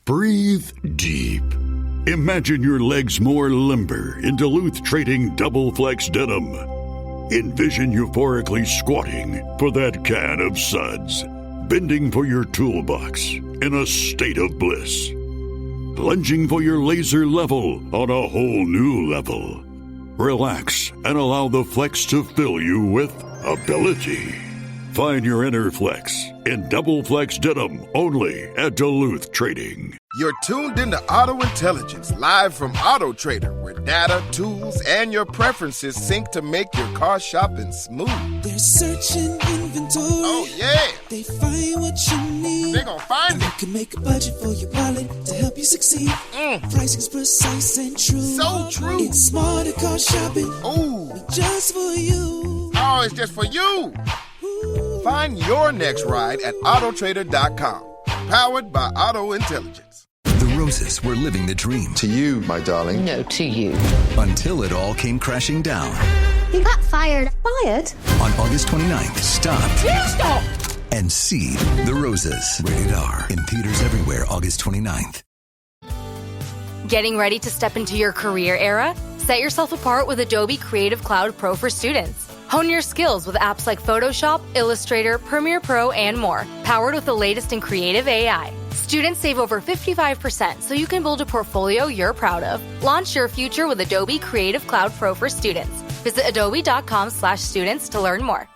Breathe deep. Imagine your legs more limber in Duluth Trading Double Flex Denim. Envision euphorically squatting for that can of suds, bending for your toolbox in a state of bliss, lunging for your laser level on a whole new level. Relax and allow the flex to fill you with ability. Find your inner flex in Double Flex Denim only at Duluth Trading. You're tuned into Auto Intelligence, live from Auto Trader, where data, tools, and your preferences sync to make your car shopping smooth. They're searching inventory. Oh, yeah. They find what you need. They're gonna find it. You can make a budget for your wallet to help you succeed. Pricing's precise and true. So true. It's smarter car shopping. Ooh. Just for you. Oh, it's just for you. Ooh. Find your next ride at autotrader.com. Powered by Auto Intelligence. The Roses were living the dream. To you, my darling. No, to you. Until it all came crashing down. He got fired. Fired? On August 29th, stop. You stop! And see The Roses. Rated R. In theaters everywhere, August 29th. Getting ready to step into your career era? Set yourself apart with Adobe Creative Cloud Pro for students. Hone your skills with apps like Photoshop, Illustrator, Premiere Pro, and more, powered with the latest in creative AI. Students save over 55% so you can build a portfolio you're proud of. Launch your future with Adobe Creative Cloud Pro for students. Visit adobe.com/students to learn more.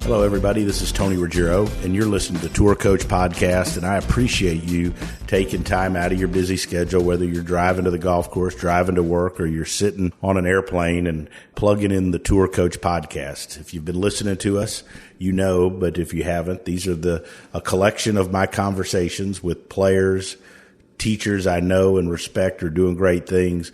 Hello, everybody. This is Tony Ruggiero, and you're listening to the Tour Coach Podcast, and I appreciate you taking time out of your busy schedule, whether you're driving to the golf course, driving to work, or you're sitting on an airplane and plugging in the Tour Coach Podcast. If you've been listening to us, you know, but if you haven't, these are a collection of my conversations with players, teachers I know and respect are doing great things,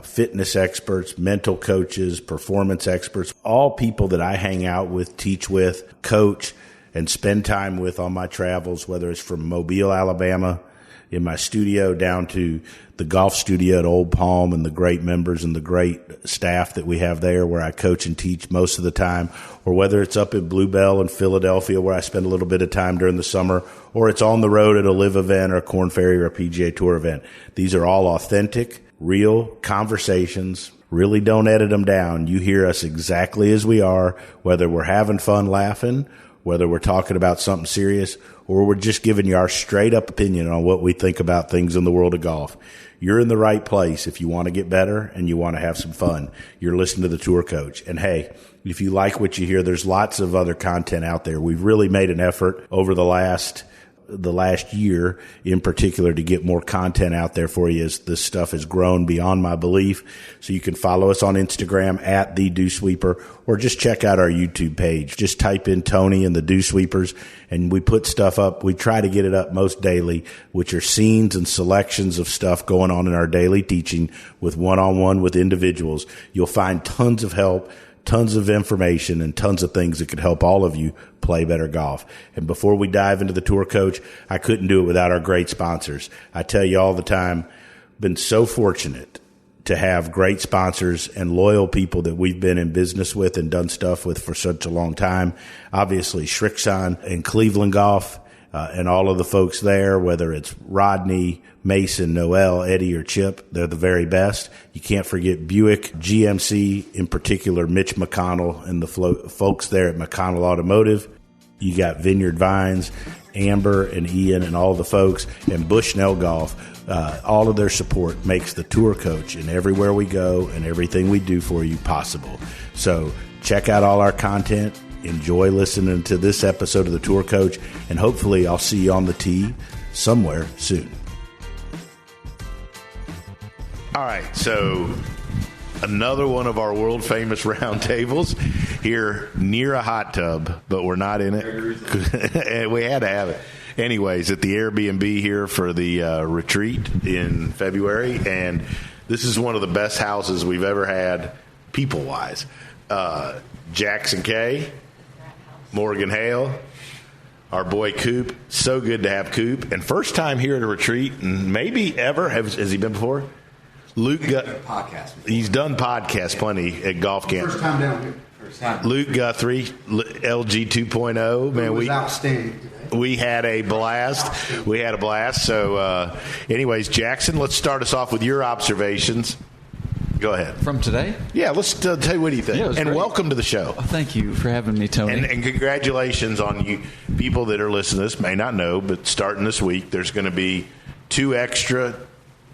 fitness experts, mental coaches, performance experts, all people that I hang out with, teach with, coach, and spend time with on my travels, whether it's from Mobile, Alabama, in my studio down to the golf studio at Old Palm and the great members and the great staff that we have there where I coach and teach most of the time, or whether it's up at Bluebell in Philadelphia where I spend a little bit of time during the summer, or it's on the road at a live event or a Corn Ferry or a PGA Tour event. These are all authentic, real conversations. Really don't edit them down. You hear us exactly as we are, whether we're having fun laughing, whether we're talking about something serious, or we're just giving you our straight up opinion on what we think about things in the world of golf. You're in the right place if you want to get better and you want to have some fun. You're listening to the Tour Coach. And hey, if you like what you hear, there's lots of other content out there. We've really made an effort over the last year in particular to get more content out there for you as this stuff has grown beyond my belief. So you can follow us on Instagram at The Dew Sweeper, or just check out our YouTube page. Just type in Tony and the Dew Sweepers, and we put stuff up. We try to get it up most daily, which are scenes and selections of stuff going on in our daily teaching with one-on-one with individuals. You'll find tons of help, tons of information, and tons of things that could help all of you play better golf. And before we dive into the Tour Coach, I couldn't do it without our great sponsors. I tell you all the time, been so fortunate to have great sponsors and loyal people that we've been in business with and done stuff with for such a long time. Obviously, Shrixon and Cleveland Golf, and all of the folks there, whether it's Rodney, Mason, Noel, Eddie, or Chip, they're the very best. You can't forget Buick, GMC, in particular, Mitch McConnell and the folks there at McConnell Automotive. You got Vineyard Vines, Amber and Ian and all the folks, and Bushnell Golf. All of their support makes the Tour Coach and everywhere we go and everything we do for you possible. So check out all our content. Enjoy listening to this episode of the Tour Coach, and hopefully I'll see you on the tee somewhere soon. All right, so another one of our world-famous round tables here near a hot tub, but we're not in it. We had to have it. Anyways, at the Airbnb here for the retreat in February, and this is one of the best houses we've ever had people-wise. Jackson K, Morgan Hale, our boy Coop. So good to have Coop. And first time here at a retreat, and maybe ever. Has he been before? Luke Guthrie. Podcast. He's done podcasts plenty at golf camp. First time down here. Luke Guthrie, LG 2.0. Man, It was outstanding today. we had a blast. So, anyways, Jackson, let's start us off with your observations. Go ahead. From today? Yeah, let's tell you what do you think. Yeah, it was and great. welcome to the show. Oh, thank you for having me, Tony. And congratulations on you. People that are listening to this may not know, but starting this week, there's going to be 2 extra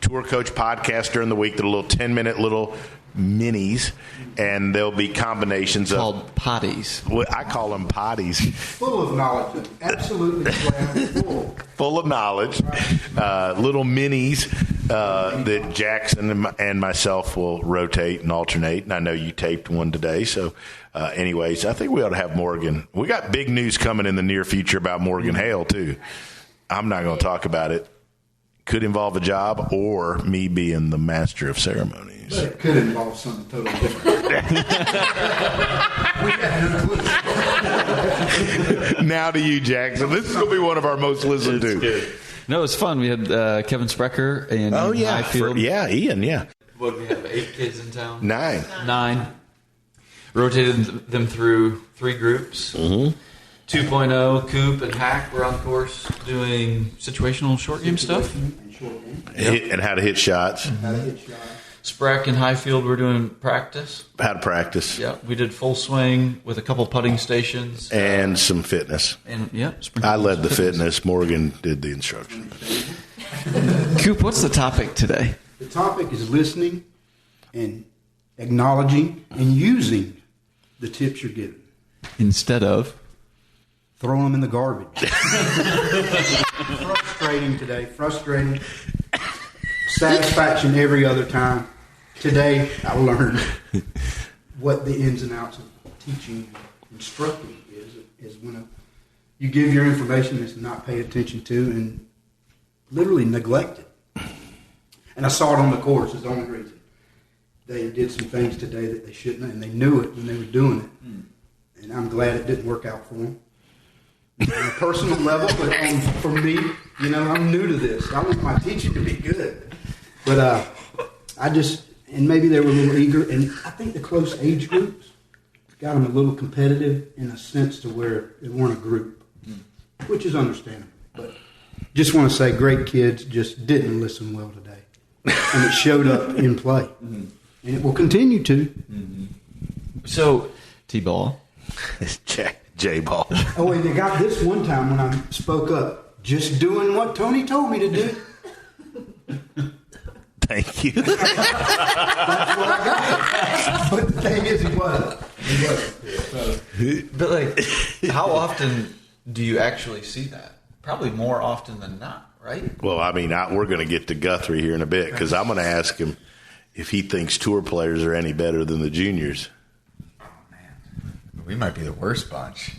Tour Coach podcasts during the week. They're little 10-minute little minis, and there'll be combinations called potties. Well, I call them potties. Full of knowledge. Absolutely Full of knowledge. Little minis that Jackson and myself will rotate and alternate. And I know you taped one today. So, anyways, I think we ought to have Morgan. We got big news coming in the near future about Morgan Hale, too. I'm not going to talk about it. Could involve a job or me being the master of ceremonies. But it could involve something totally different. Now to you, Jackson. This is going to be one of our most listened to. Good. No, it was fun. We had Kevin Sprecher and Highfield. Ian, yeah. What, we have 8 kids in town? 9. Rotated them through 3 groups. Mm-hmm. 2.0, Coop and Hack were on course doing situational short game stuff. And how to hit shots. Spreck and Highfield were doing practice. How to practice. Yeah, we did full swing with a couple putting stations. And some fitness. And I led the fitness. Morgan did the instruction. Coop, what's the topic today? The topic is listening and acknowledging and using the tips you're given. Instead of? Throwing them in the garbage. Frustrating today. Frustrating. Satisfaction every other time. Today, I learned what the ins and outs of teaching and instructing is when you give your information that's not paid attention to and literally neglect it. And I saw it on the course is the only reason. They did some things today that they shouldn't, and they knew it when they were doing it. And I'm glad it didn't work out for them. On a personal level, but for me, I'm new to this. I want my teaching to be good. But and maybe they were a little eager, and I think the close age groups got them a little competitive in a sense to where they weren't a group, which is understandable. But just want to say, great kids just didn't listen well today. And it showed up in play. And it will continue to. So, T-ball. J-ball. Oh, and they got this one time when I spoke up, just doing what Tony told me to do. Thank you. That's what I got. But the thing is, he wasn't. But, how often do you actually see that? Probably more often than not, right? Well, we're going to get to Guthrie here in a bit because I'm going to ask him if he thinks tour players are any better than the juniors. We might be the worst bunch.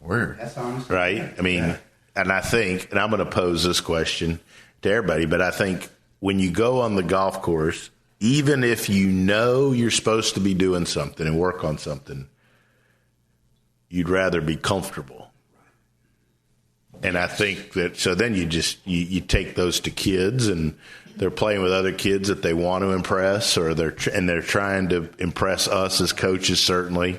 That's honest. Right? And I think, and I'm going to pose this question to everybody, but I think when you go on the golf course, even if you know you're supposed to be doing something and work on something, you'd rather be comfortable. And I think that, so then you you take those to kids and they're playing with other kids that they want to impress, or they're trying to impress us as coaches, certainly.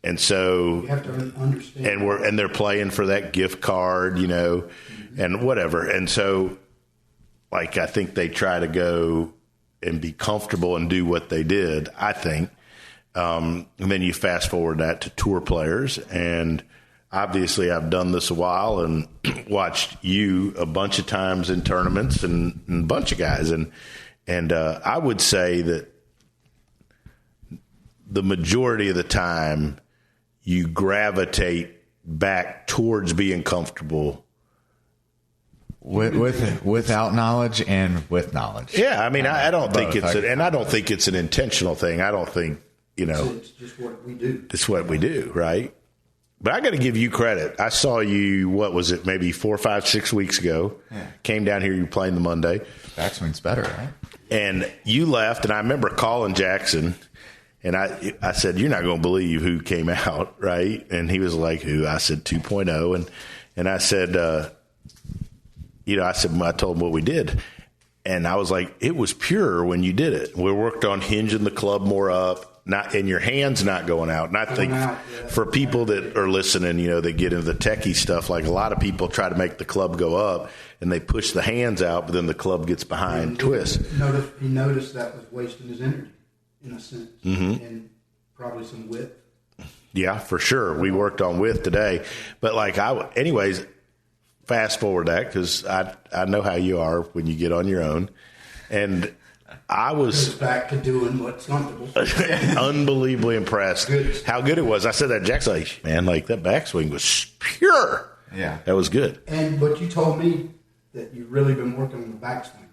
And so, you have to understand. And they're playing for that gift card, and whatever. And so, I think they try to go and be comfortable and do what they did, I think. And then you fast forward that to tour players. And obviously I've done this a while and watched you a bunch of times in tournaments and a bunch of guys. And I would say that the majority of the time, you gravitate back towards being comfortable without knowledge and with knowledge. Yeah, I don't think I don't think it's an intentional thing. I don't think it's just what we do. It's what we do, right? But I got to give you credit. I saw you. What was it? Maybe 4, 5, 6 weeks ago. Yeah. Came down here. You were playing the Monday. Backswing's better, right? And you left, and I remember calling Jackson. And I said, you're not going to believe who came out, right? And he was like, who? I said, 2.0. And I said, I told him what we did. And I was like, it was pure when you did it. We worked on hinging the club more up, not and your hand's not going out. And I think for people that are listening, that get into the techie stuff, like a lot of people try to make the club go up and they push the hands out, but then the club gets behind, twist. He noticed that was wasting his energy in a sense, and probably some width. Yeah, for sure. We worked on width today, but anyways, fast forward that because I know how you are when you get on your own, and I was back to doing what's comfortable. Unbelievably impressed how good it was. I said that Jack's like, man, that backswing was pure. Yeah, that was good. But you told me that you've really been working on the backswing,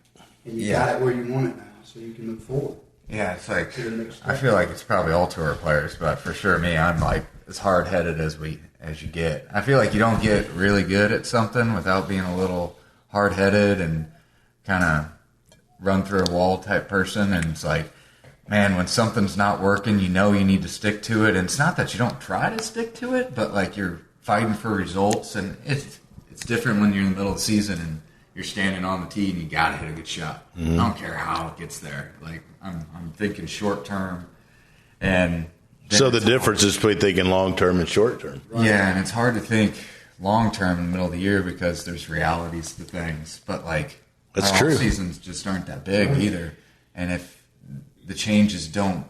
and you got it where you want it now, so you can move forward. Yeah, it's like I feel like it's probably all tour players, but for sure me, I'm like as hard headed as you get. I feel like you don't get really good at something without being a little hard headed and kind of run through a wall type person. And it's like, man, when something's not working, you need to stick to it. And it's not that you don't try to stick to it, but you're fighting for results. And it's different when you're in the middle of the season and you're standing on the tee and you got to hit a good shot. I don't care how it gets there. I'm thinking short term. And so the difference is between thinking long term and short term. Right? Yeah, and it's hard to think long term in the middle of the year because there's realities to things. But that's true. Seasons just aren't that big either. And if the changes don't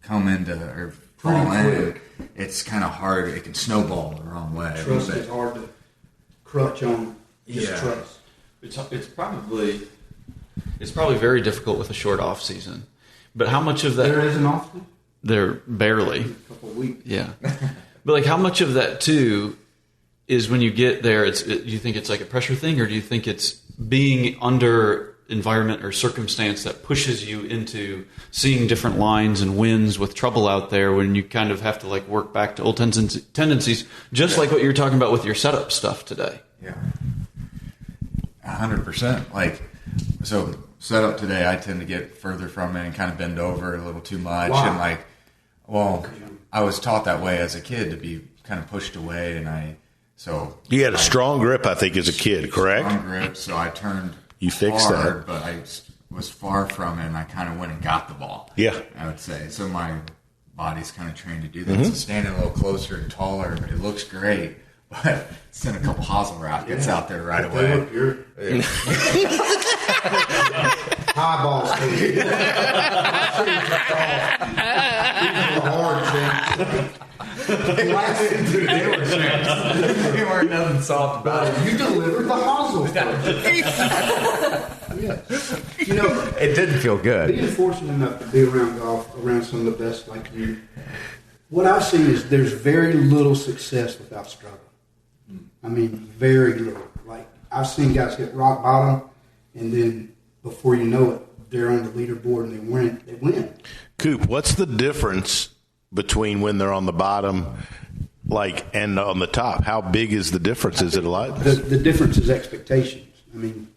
come into or fall in, it's kind of hard. It can snowball the wrong way. Trust is hard to crutch on. Trust. It's probably very difficult with a short off season. But how much of that there is an off season? There barely. A couple of weeks. Yeah. But how much of that too is when you get there, you think it's like a pressure thing, or do you think it's being under environment or circumstance that pushes you into seeing different lines and winds with trouble out there when you kind of have to work back to old tendencies, just like what you're talking about with your setup stuff today? Yeah. 100%. So setup today, I tend to get further from it and kind of bend over a little too much. Wow. And I was taught that way as a kid to be kind of pushed away, and you had a strong grip, I think, as a kid, correct? Strong grip, so I turned you fixed hard, that. But I was far from it, and I kind of went and got the ball. Yeah. I would say. So my body's kind of trained to do that. So standing a little closer and taller, but it looks great. But send a couple hosel rockets out there right away. High balls. They weren't nothing soft about it. You delivered the hosel. It didn't feel good. Being fortunate enough to be around golf, around some of the best like you, what I've seen is there's very little success without struggle. I mean, very little. I've seen guys hit rock bottom, and then before you know it, they're on the leaderboard and they win. Coop, what's the difference between when they're on the bottom, and on the top? How big is the difference? Is it a lot? The difference is expectations. I mean,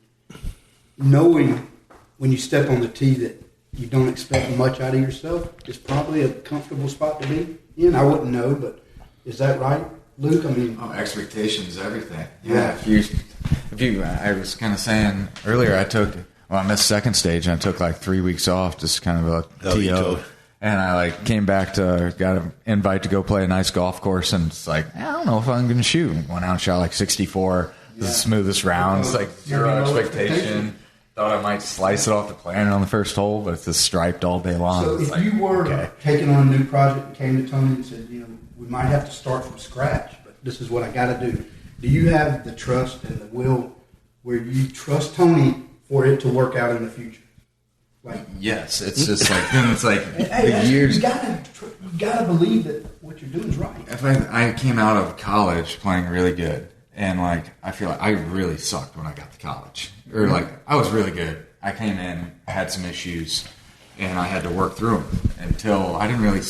knowing when you step on the tee that you don't expect much out of yourself is probably a comfortable spot to be in. I wouldn't know, but is that right, Luke? I mean, expectations, everything. Yeah. If you, I was kind of saying earlier, I missed second stage and I took 3 weeks off, just kind of a TO. And I came back got an invite to go play a nice golf course, and it's I don't know if I'm going to shoot. Went out and shot 64, the smoothest rounds, zero expectation. Thought I might slice it off the planet on the first hole, but it's just striped all day long. So if you were taking on a new project and came to Tony and said, we might have to start from scratch, but this is what I got to do. Do you have the trust and the will where you trust Tony for it to work out in the future? Yes, it's just the years. You gotta believe that what you're doing is right. If I came out of college playing really good, and I feel like I really sucked when I got to college, or I was really good. I came in, had some issues, and I had to work through them until I didn't really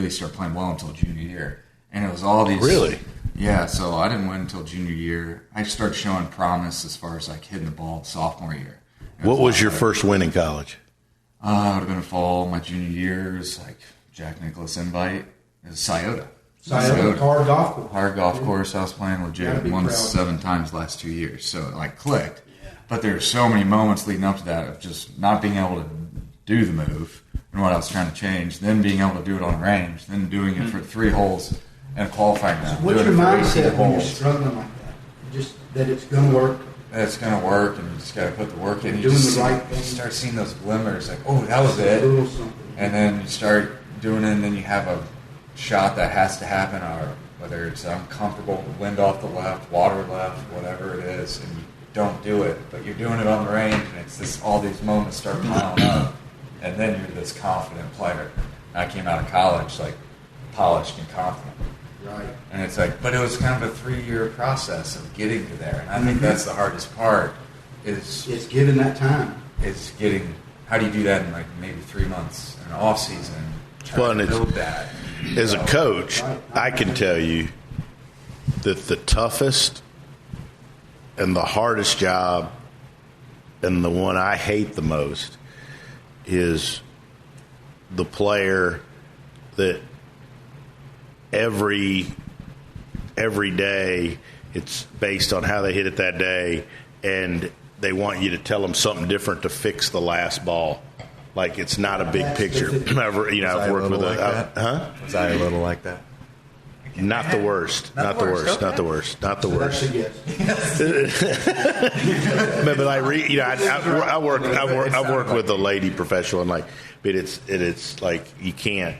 start playing well until junior year, and it was all these Yeah, so I didn't win until junior year. I started showing promise as far as hitting the ball sophomore year. What was your first win in college? It would have been fall my junior year. It was Jack Nicklaus invite. It was Scioto. Hard golf course. Hard golf course. I was playing legit. Won 7 times last 2 years. So it clicked. Yeah. But there were so many moments leading up to that of just not being able to do the move. And and what I was trying to change. Then being able to do it on range. Then doing it for 3 holes and qualifying now. So what's your mindset when you're struggling like that? Just that it's going to work? That it's going to work, and you just got to put the work in. You Doing just the right you thing. start seeing those glimmers, like, oh, that was it. And then you start doing it, and then you have a shot that has to happen, or whether it's uncomfortable, wind off the left, water left, whatever it is, and you don't do it, but you're doing it on the range, and it's this, all these moments start piling up, and then you're this confident player. And I came out of college like polished and confident. Right. And it's like, but it was kind of a 3-year process of getting to there, and I think that's the hardest part. It's given that time. Is getting. How do you do that in like maybe 3 months in an off season? Trying to build that. As a coach, I can tell you that the toughest and the hardest job, and the one I hate the most, is the player that every day it's based on how they hit it that day, and they want you to tell them something different to fix the last ball. Like, it's not a big picture. I've worked with Was I a little like that? Not the worst. Not the worst. Not the worst. Not the worst. But I work with a lady professional, and like, but it's like you can't,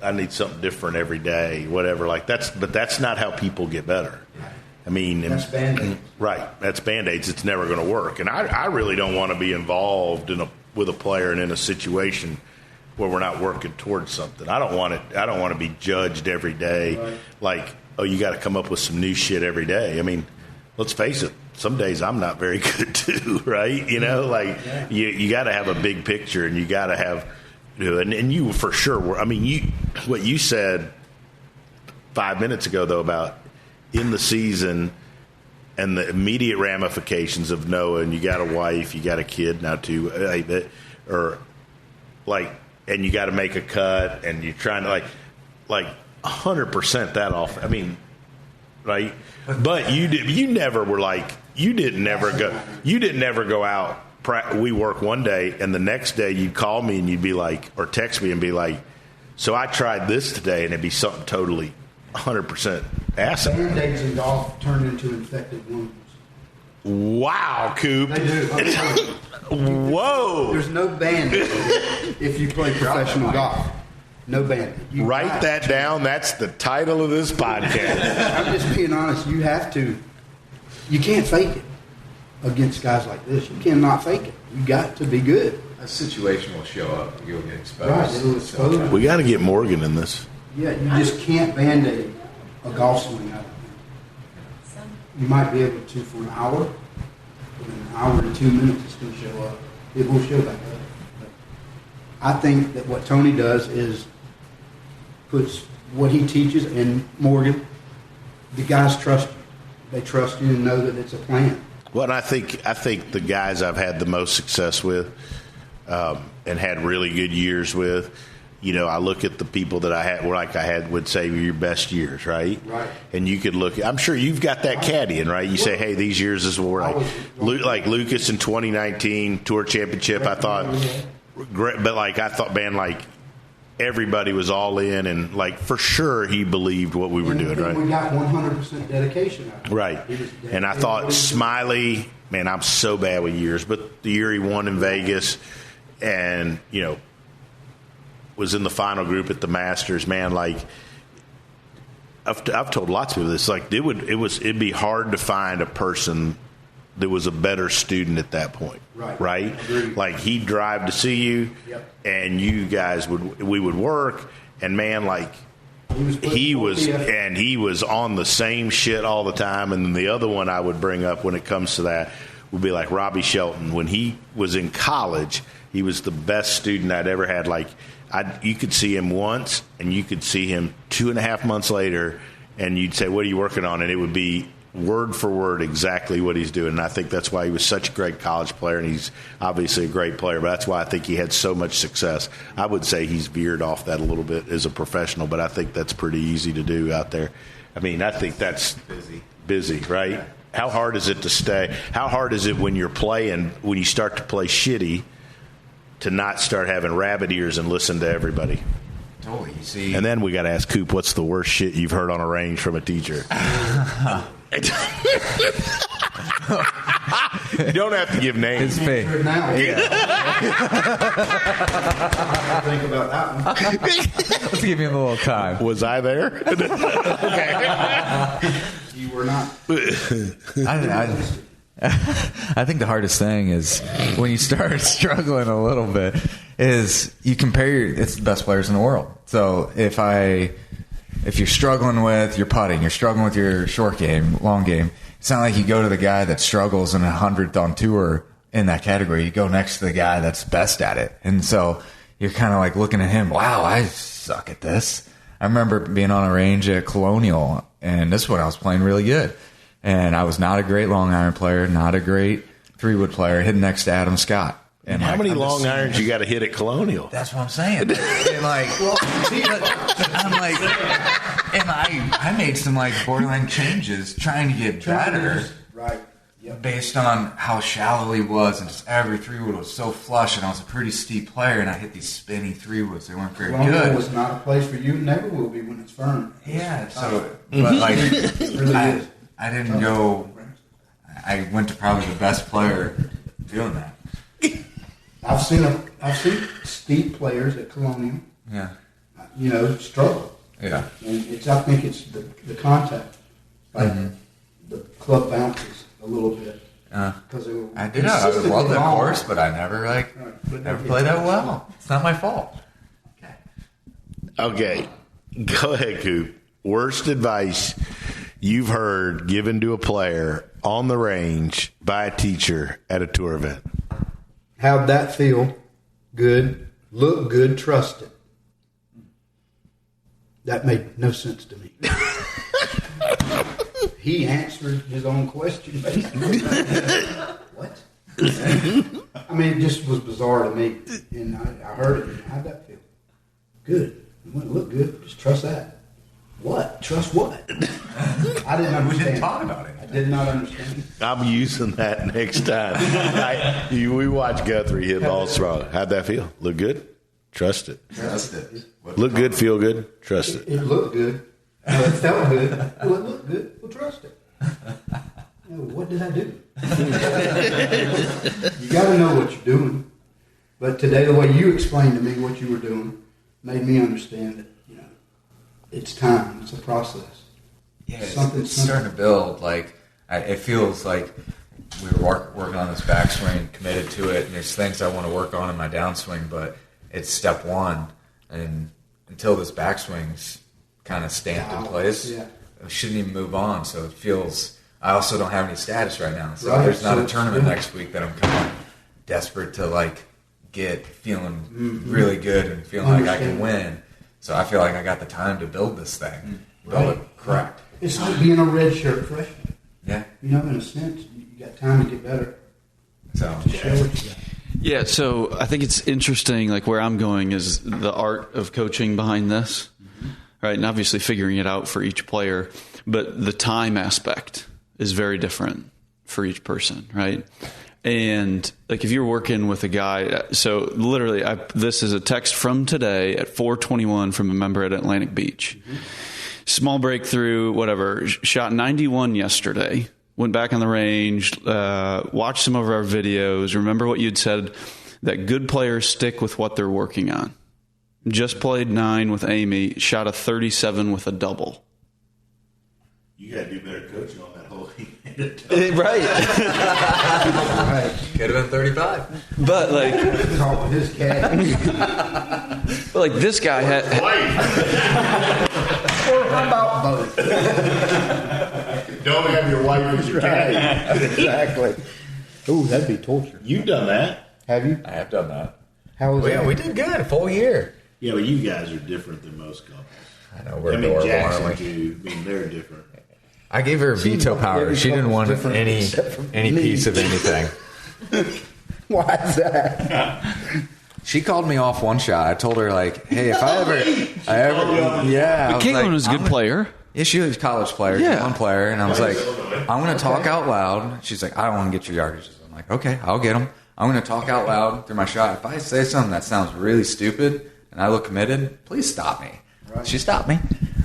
I need something different every day, whatever. Like but that's not how people get better. I mean, that's Band-Aids. Right. That's Band-Aids. It's never going to work. And I really don't want to be involved with a player and in a situation where we're not working towards something. I don't want to be judged every day. Right. Like, oh, you got to come up with some new shit every day. I mean, let's face it. Some days I'm not very good too, right? You got to have a big picture, and you got to have, and you for sure were. I mean, what you said 5 minutes ago though about in the season and the immediate ramifications of knowing you got a wife, you got a kid now too, and you got to make a cut, and you're trying to like 100% that off. I mean, right? But you didn't ever go out. We work one day, and the next day you'd call me and you'd be like, or text me and be like, so I tried this today, and it'd be something totally 100% acid. Band-Aids in golf turn into infected wounds. Wow, Coop. They do. Whoa. There's no Band-Aid if you play professional golf. No Band-Aid. Write that down. That's the title of this podcast. I'm just being honest. You have to. You can't fake it against guys like this. You cannot fake it. You got to be good. A situation will show up. You'll get exposed. Right, it'll expose. We got to get Morgan in this. Yeah, you just can't Band-Aid a golf swing out of it. You might be able to for an hour, but in an hour to 2 minutes it's going to show up. It will show back up. But I think that what Tony does is puts what he teaches in Morgan. The guys trust you. They trust you and know that it's a plan. Well, and I think the guys I've had the most success with and had really good years with, I look at the people that I had would say were your best years, right? Right. And you could look. I'm sure you've got that caddying, right? You say, hey, these years is where like Lucas in 2019 Tour Championship. I thought great, but I thought, man, everybody was all in, and for sure he believed what we were doing, right? We got 100% dedication out of it. Right. And I thought Smiley, man, I'm so bad with years, but the year he won in Vegas, and was in the final group at the Masters, man, I've told lots of people this, it'd be hard to find a person that was a better student at that point. Right? He'd drive to see you, yep. And you guys we would work, and man, he was on the same shit all the time. And then the other one I would bring up when it comes to that would be Robbie Shelton. When he was in college, he was the best student I'd ever had. You could see him once, and you could see him 2.5 months later, and you'd say, what are you working on? And it would be word for word exactly what he's doing. And I think that's why he was such a great college player, and he's obviously a great player, but that's why I think he had so much success. I would say he's veered off that a little bit as a professional, but I think that's pretty easy to do out there. I mean, I think that's busy, right? Yeah. How hard is it to stay? How hard is it when you're playing, when you start to play shitty, to not start having rabbit ears and listen to everybody. Totally. You see, And then we got to ask Coop, what's the worst shit you've heard on a range from a teacher? You don't have to give names. it's me. Now, think about that one. Let's give him a little time. Was I there? You were not. I think the hardest thing is when you start struggling a little bit is you compare it's the best players in the world. So if you're struggling with your putting, you're struggling with your short game, long game, it's not like you go to the guy that struggles in 100th on tour in that category. You go next to the guy that's best at it. And so you're kind of like looking at him, wow, I suck at this. I remember being on a range at Colonial, and this is when I was playing really good. And I was not a great long iron player, not a great 3-wood player, hitting next to Adam Scott. And how many long irons you got to hit at Colonial? That's what I'm saying. And I made some like borderline changes trying to get better, Right. Yep. based on how shallow he was, and just every 3-wood was so flush, and I was a pretty steep player, and I hit these spinny 3-woods. They weren't very Colonial good. was not a place for you. Never will be when it's firm. Yeah. So, but like, It really is. I didn't go. I went to probably the best player doing that. I've seen steep players at Colonial, Yeah. Struggle. Yeah. And I think it's the contact. Like the club bounces a little bit. Because I did. I would love that course, but I never never played that well. It's not my fault. Okay. Go ahead, Coop. Worst advice you've heard given to a player on the range by a teacher at a tour event? How'd that feel? Good. Look good. Trust it. That made no sense to me. He answered his own question, basically. What? I mean, it just was bizarre to me. And I heard it. And how'd that feel? Good. It wouldn't look good. Just trust that. What? Trust what? I didn't understand. We didn't talk about it. I did not understand. I'm using that next time. We watch Guthrie hit balls wrong. How'd that feel? Look good? Trust it. Trust it. Look good, feel good? Trust it. It looked good. It felt good. Well, it looked good. Well, trust it. What did I do? You got to know what you're doing. But today, the way you explained to me what you were doing made me understand that, it's time. It's a process. Yeah, it's starting to build. Like, it feels like we were working on this backswing, committed to it, and there's things I want to work on in my downswing, but it's step one. And until this backswing's kind of stamped in place, I shouldn't even move on. So it feels, I also don't have any status right now. So there's not a tournament next week that I'm kind of desperate to get feeling really good and feeling like I can win. So I feel like I got the time to build this thing, build it correct. It's like being a redshirt freshman. Yeah. In a sense, you got time to get better. So Show what you got. Yeah, so I think it's interesting, where I'm going is the art of coaching behind this, right? And obviously figuring it out for each player, but the time aspect is very different for each person, right? And if you're working with a guy, so literally, this is a text from today at 4:21 from a member at Atlantic Beach. Small breakthrough, whatever. Shot 91 yesterday. Went back on the range, watched some of our videos. Remember what you'd said, that good players stick with what they're working on. Just played 9 with Amy, shot a 37 with a double. You got to do better coaching on that whole Right. could have been 35. But Talk with his cat. but this guy had. Or how about both? Don't have your wife as your cat. Exactly. Ooh, that'd be torture. You've done that. Have you? I have done that. How was that? We did good, a full year. Yeah, but you guys are different than most couples. I know, we're adorable, Jackson aren't we? too. They're different. I gave her veto power. She didn't want any piece of anything. Why is that? She called me off one shot. I told her, hey, if I ever, Caitlin was a good player. Yeah, she was a college player, one player, and I was like, I'm going to talk out loud. She's like, I don't want to get your yardages. I'm like, okay, I'll get them. I'm going to talk out loud through my shot. If I say something that sounds really stupid and I look committed, please stop me. Right. She stopped me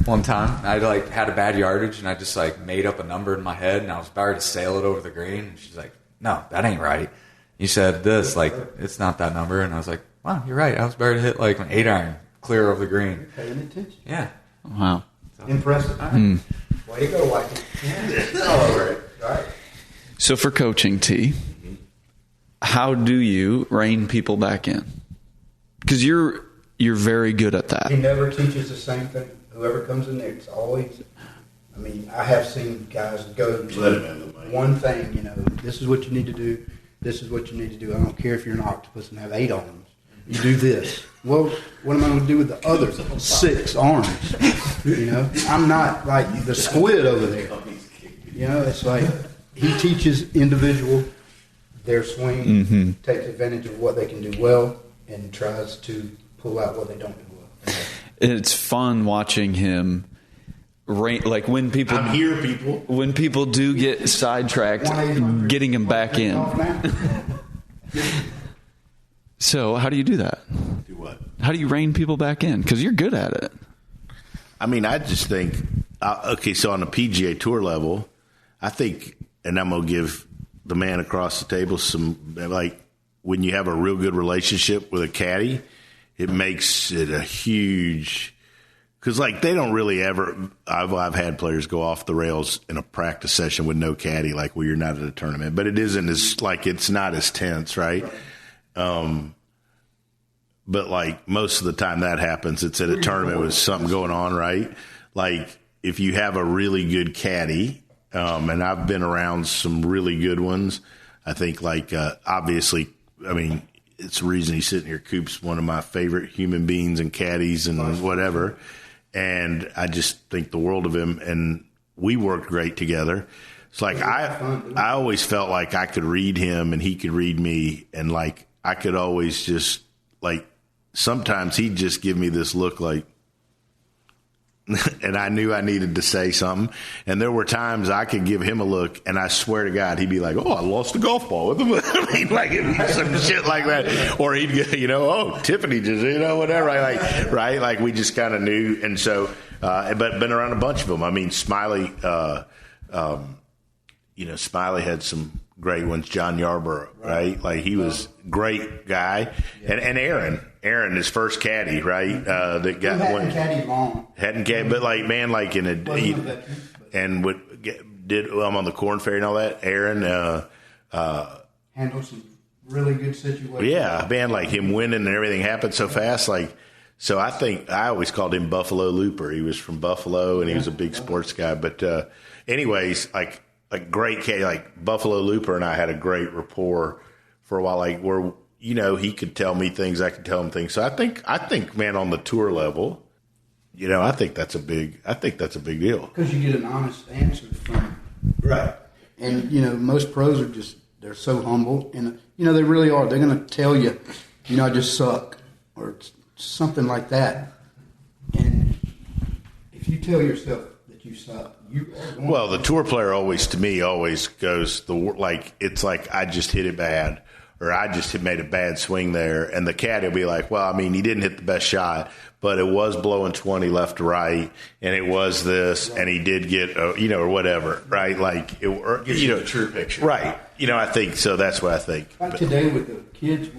one time. I had a bad yardage, and I just made up a number in my head, and I was about to sail it over the green. And she's like, "No, that ain't right. You said this, it's not that number." And I was like, "Wow, you're right. I was about to hit an 8-iron clear over the green." You're paying attention. Yeah. Wow. So, impressive. Way to go, Whitey. Yeah. All over it. All right. So for coaching, T, how do you rein people back in? Because you're very good at that. He never teaches the same thing. Whoever comes in there, it's always. I mean, I have seen guys go one thing. This is what you need to do. This is what you need to do. I don't care if you're an octopus and have 8 arms. You do this. Well, what am I going to do with the other 6 arms? I'm not like the squid over there. It's like he teaches individual their swing, takes advantage of what they can do well, and tries to pull out what they don't do well. It's fun watching him. When people, I'm here, people. When people do get sidetracked, getting him back in. So, how do you do that? Do what? How do you rein people back in? Because you're good at it. I mean, I just think, so on the PGA Tour level, I think, and I'm going to give the man across the table some, when you have a real good relationship with a caddy, it makes it a huge, because they don't really ever, I've had players go off the rails in a practice session with no caddy, where you're not at a tournament, but it isn't as, it's not as tense, right? But most of the time that happens, it's at a tournament with something going on, right? If you have a really good caddy, and I've been around some really good ones, I think obviously, I mean, it's the reason he's sitting here. Coop's one of my favorite human beings and caddies and whatever. And I just think the world of him, and we worked great together. It's I always felt like I could read him and he could read me, and I could always just sometimes he'd just give me this look and I knew I needed to say something. And there were times I could give him a look, and I swear to God, he'd be like, "Oh, I lost a golf ball with him." I mean, it'd be some shit like that. Or he'd get, "Oh, Tiffany just, whatever." Right? We just kind of knew. And so, but been around a bunch of them. I mean, Smiley, Smiley had some great ones. John Yarborough, right? He was great guy. And Aaron, his first caddy, right? That got one. Caddy long. Hadn't caddy, but I'm on the Corn Ferry and all that. Aaron, handled some really good situations. Yeah, man, him winning and everything happened so fast. So I think I always called him Buffalo Looper. He was from Buffalo, and he was a big sports guy. But anyways, great caddy, Buffalo Looper and I had a great rapport for a while. Where he could tell me things, I could tell him things. So I think, man, on the tour level, I think that's a big deal. Because you get an honest answer from him. Right. And, most pros are they're so humble. And, they really are. They're going to tell you, I just suck, or something like that. And if you tell yourself that you suck, well, the tour player always goes, it's I just hit it bad, or I just made a bad swing there. And the caddy will be like, "Well, I mean, he didn't hit the best shot, but it was blowing 20 left to right, and it was this, and he did get, or whatever," right? It gives you the true picture. Right. I think so. That's what I think. Today with the kids,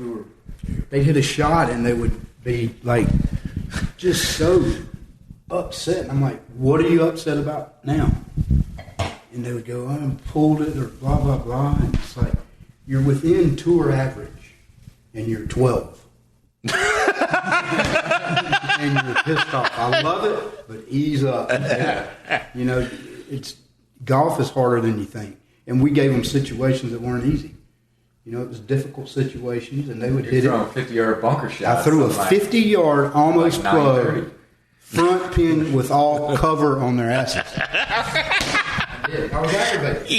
they hit a shot, and they would be just so upset. And I'm like, "What are you upset about now?" And they would go, "I pulled it," or blah, blah, blah. And it's you're within tour average, and you're 12. And you're pissed off. I love it, but ease up. Golf is harder than you think. And we gave them situations that weren't easy. It was difficult situations, and they would hit it. You're throwing a 50-yard bunker shot. I threw a 50-yard almost pro front pin with all cover on their asses. I did. I was aggravated.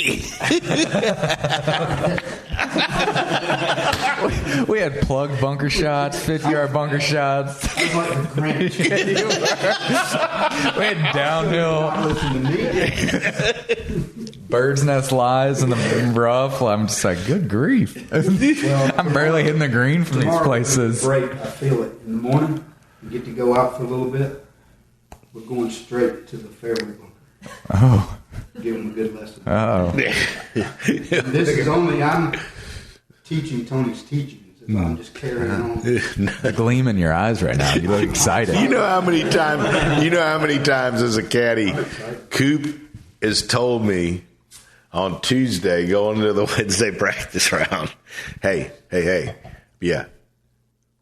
We had plug bunker shots, 50-yard bunker shots. went downhill. Listen to me. Bird's nest lies in the rough. I'm just like, good grief. I'm barely hitting the green from these places. Great, I feel it. In the morning, you get to go out for a little bit. We're going straight to the fairway bunker. Oh. Give them a good lesson. Oh. This is only, I'm teaching Tony's teachings. I'm just carrying on. The gleam in your eyes right now. You look excited. You know how many times as a caddy, Coop has told me on Tuesday, going into the Wednesday practice round, hey, yeah,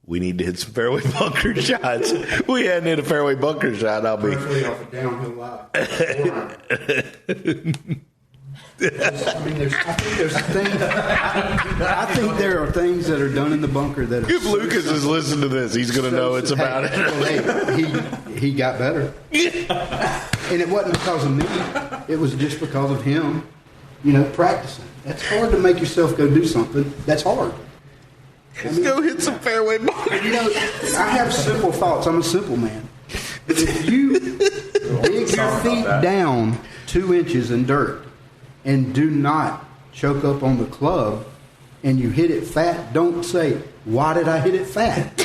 we need to hit some fairway bunker shots. We hadn't hit a fairway bunker shot. I'll be off a downhill lie. I think there are things that are done in the bunker that. If Lucas is listening to this, he's going to know it's about it. He got better, and it wasn't because of me. It was just because of him. Practicing. That's hard to make yourself go do something. That's hard. Let's go hit some fairway bunker. I have simple thoughts. I'm a simple man. But if you dig your feet down 2 inches in dirt and do not choke up on the club and you hit it fat, don't say, why did I hit it fat?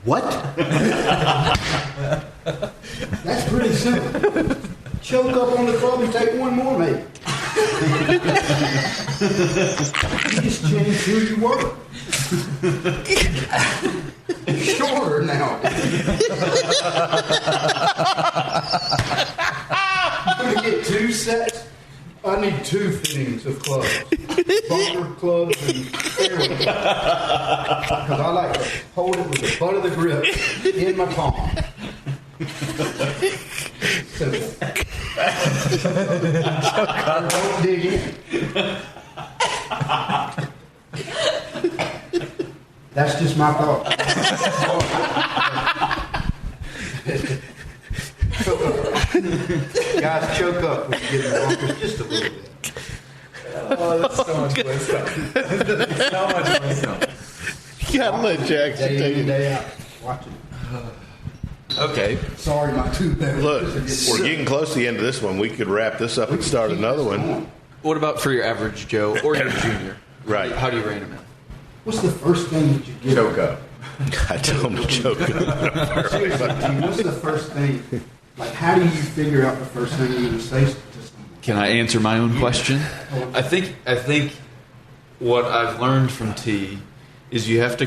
What? That's pretty simple. Choke up on the club and take one more, maybe. You just changed who you were. Shorter now. I'm going to get 2 sets. I need 2 fittings of clubs. Bunker clubs and fairway clubs. Because I like to hold it with the butt of the grip in my palm. Simple. Don't dig in. That's just my thought. Guys, choke up when you get in the bunkers just a little bit. Oh, that's so much wisdom. So much wisdom. You gotta let Jackson Day take in and it. day out. Watch it. Okay. Sorry, my two bears. Look, we're getting close to the end of this one. We could wrap this up and start another one. What about for your average Joe or your junior? Right. How do you rate him in? What's the first thing that you get? Choke up. I tell him to choke up. Seriously, what's the first thing? Like, how do you figure out the first thing you're going to say to someone? Can I answer my own question? I think what I've learned from T is you have to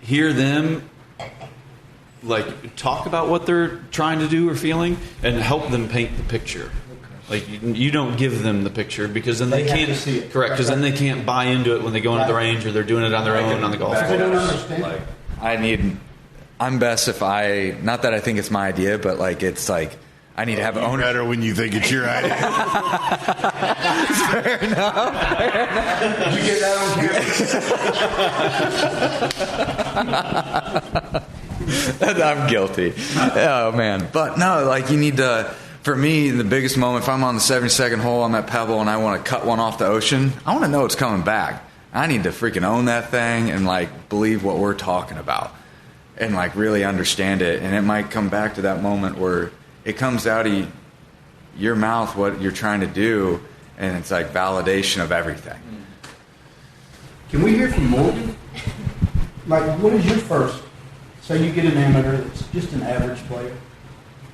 hear them talk about what they're trying to do or feeling and help them paint the picture. Like you don't give them the picture because then they can't see it. Correct, because then they can't buy into it when they go into the range or they're doing it on their own on the golf They don't course. understand. I'm best if not that I think it's my idea, but it's I need to have ownership. Better when you think it's your idea. Fair enough. Did you get that on camera? I'm guilty. Oh man, but no, you need to. For me, the biggest moment, if I'm on the 72nd hole, I'm at Pebble, and I want to cut one off the ocean, I want to know it's coming back. I need to freaking own that thing and believe what we're talking about, and really understand it. And it might come back to that moment where it comes out of your mouth what you're trying to do, and it's validation of everything. Can we hear from Morgan? What is your first? Say you get an amateur that's just an average player.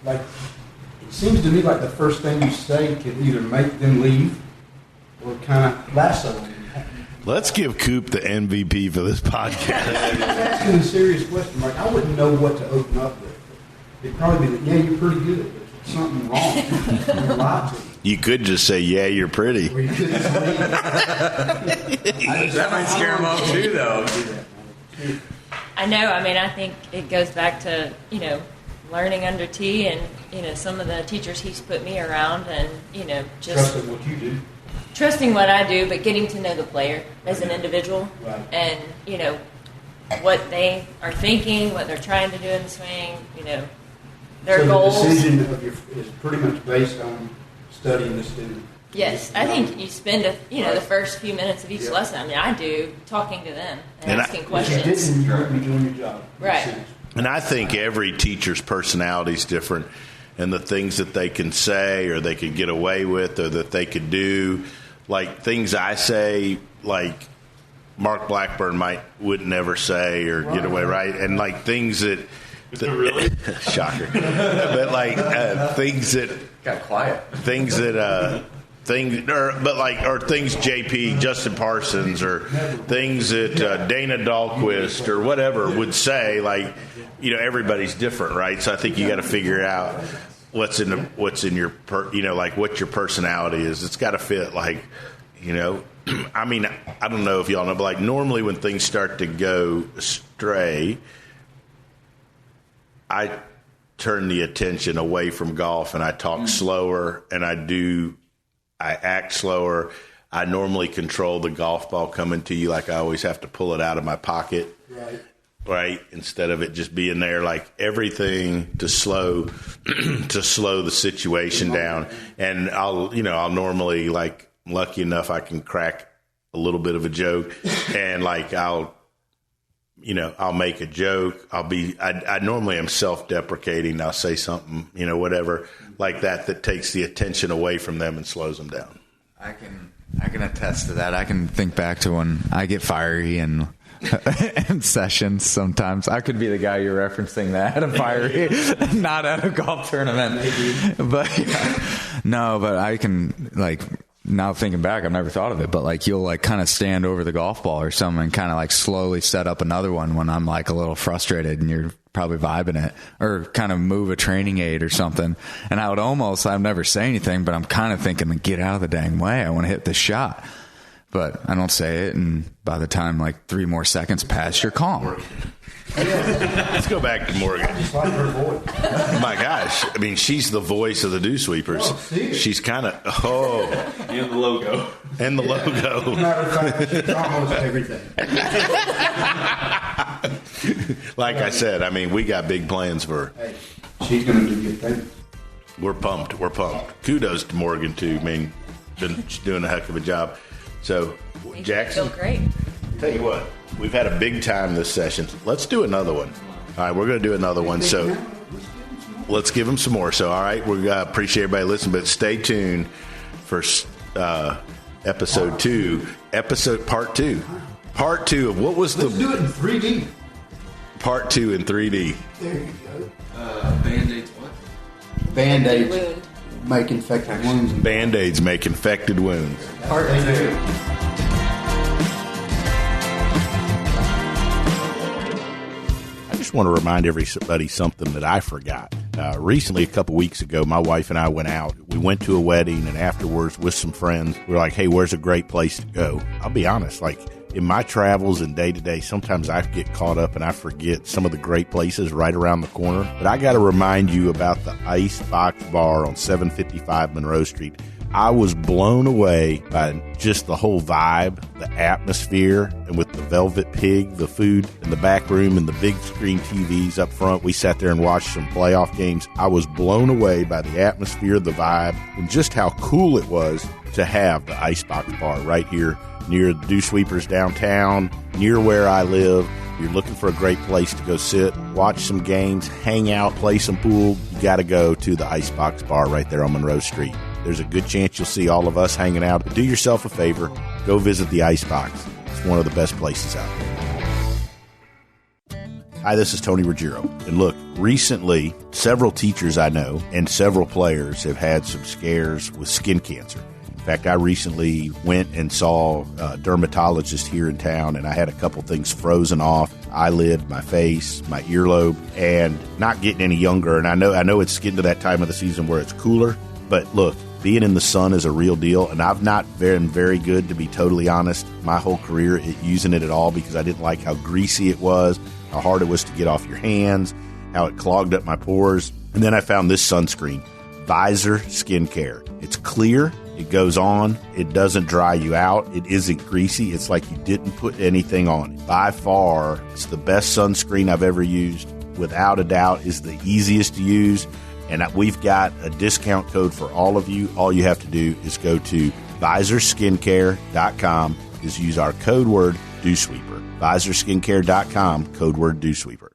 It seems to me like the first thing you say can either make them leave or kind of lasso them. Let's give Coop the MVP for this podcast. I'm asking a serious question. I wouldn't know what to open up with. It'd probably be you're pretty good, but there's something wrong. You're lied to. You could just say, yeah, you're pretty. Or you could just leave. That might scare them off too, though. I know. I think it goes back to, learning under T and, some of the teachers he's put me around and, just trusting what you do. Trusting what I do, but getting to know the player as an individual and, what they are thinking, what they're trying to do in the swing, their goals. The decision is pretty much based on studying the student. Yes, I think you spend the first few minutes of each lesson. I do talking to them and asking questions. If you didn't, you wouldn't be doing your job. Right. And I think every teacher's personality is different, and the things that they can say or they could get away with or that they could do, like things I say, like Mark Blackburn wouldn't never say or get away, right? And like things that really? Shocker. But like things that got quiet. Things that things JP Justin Parsons or things that Dana Dahlquist or whatever would say. Like, you know, everybody's different, right? So I think you got to figure out what's in your like what your personality is. It's got to fit, like, you know. I mean, I don't know if y'all know, but like normally when things start to go astray, I turn the attention away from golf and I talk slower and I act slower. I normally control the golf ball coming to you, like I always have to pull it out of my pocket, right? Instead of it just being there, like everything to slow the situation down. And I'll normally, like, lucky enough I can crack a little bit of a joke, and like I'll make a joke. I normally am self-deprecating. I'll say something, whatever like that takes the attention away from them and slows them down. I can attest to that. I can think back to when I get fiery and in sessions sometimes. I could be the guy you're referencing that I'm fiery, not at a golf tournament. But but I can, like, now thinking back, I've never thought of it, but like you'll like kind of stand over the golf ball or something and kind of like slowly set up another one when I'm like a little frustrated and you're probably vibing it, or kind of move a training aid or something. And I'd never say anything, but I'm kind of thinking, get out of the dang way. I want to hit this shot. But I don't say it, and by the time like 3 more seconds pass, you're calm. Let's go back to Morgan. I just like her voice. Oh my gosh. I mean, she's the voice of the Dew Sweepers. She's kind of, And the logo. And the logo. Matter of fact, she's almost everything. Like I said, I mean, we got big plans for her. Hey, she's going to do good things. We're pumped. Kudos to Morgan, too. I mean, she's doing a heck of a job. So, Jackson, feel great. Tell you what, we've had a big time this session. Let's do another one. All right, we're going to do another one. So let's give them some more. So, all right, we appreciate everybody listening, but stay tuned for episode 2, part 2. Part 2 of what was Let's do it in 3D. Part 2 in 3D. There you go. Band-Aids what? Band-Aids make infected wounds. Band-Aids make infected wounds. Part 2. I just want to remind everybody something that I forgot. Recently, a couple weeks ago, my wife and I went out. We went to a wedding, and afterwards with some friends, we were like, hey, where's a great place to go? I'll be honest, like, in my travels and day-to-day, sometimes I get caught up and I forget some of the great places right around the corner. But I got to remind you about the Icebox Bar on 755 Monroe Street. I was blown away by just the whole vibe, the atmosphere, and with the Velvet Pig, the food in the back room, and the big screen TVs up front. We sat there and watched some playoff games. I was blown away by the atmosphere, the vibe, and just how cool it was to have the Icebox Bar right here near the Dew Sweepers downtown, near where I live. You're looking for a great place to go sit, watch some games, hang out, play some pool. You got to go to the Icebox Bar right there on Monroe Street. There's a good chance you'll see all of us hanging out. But do yourself a favor, go visit the Icebox. It's one of the best places out there. Hi, this is Tony Ruggiero. And look, recently, several teachers I know and several players have had some scares with skin cancer. In fact, I recently went and saw a dermatologist here in town, and I had a couple things frozen off, eyelid, my face, my earlobe, and not getting any younger. And I know it's getting to that time of the season where it's cooler, but look, being in the sun is a real deal, and I've not been very good, to be totally honest, my whole career at using it at all, because I didn't like how greasy it was, how hard it was to get off your hands, how it clogged up my pores. And then I found this sunscreen, Visor Skincare. It's clear. It goes on. It doesn't dry you out. It isn't greasy. It's like you didn't put anything on it. By far, it's the best sunscreen I've ever used. Without a doubt, is the easiest to use. And we've got a discount code for all of you. All you have to do is go to visorskincare.com. Use our code word DewSweeper. visorskincare.com, code word DewSweeper.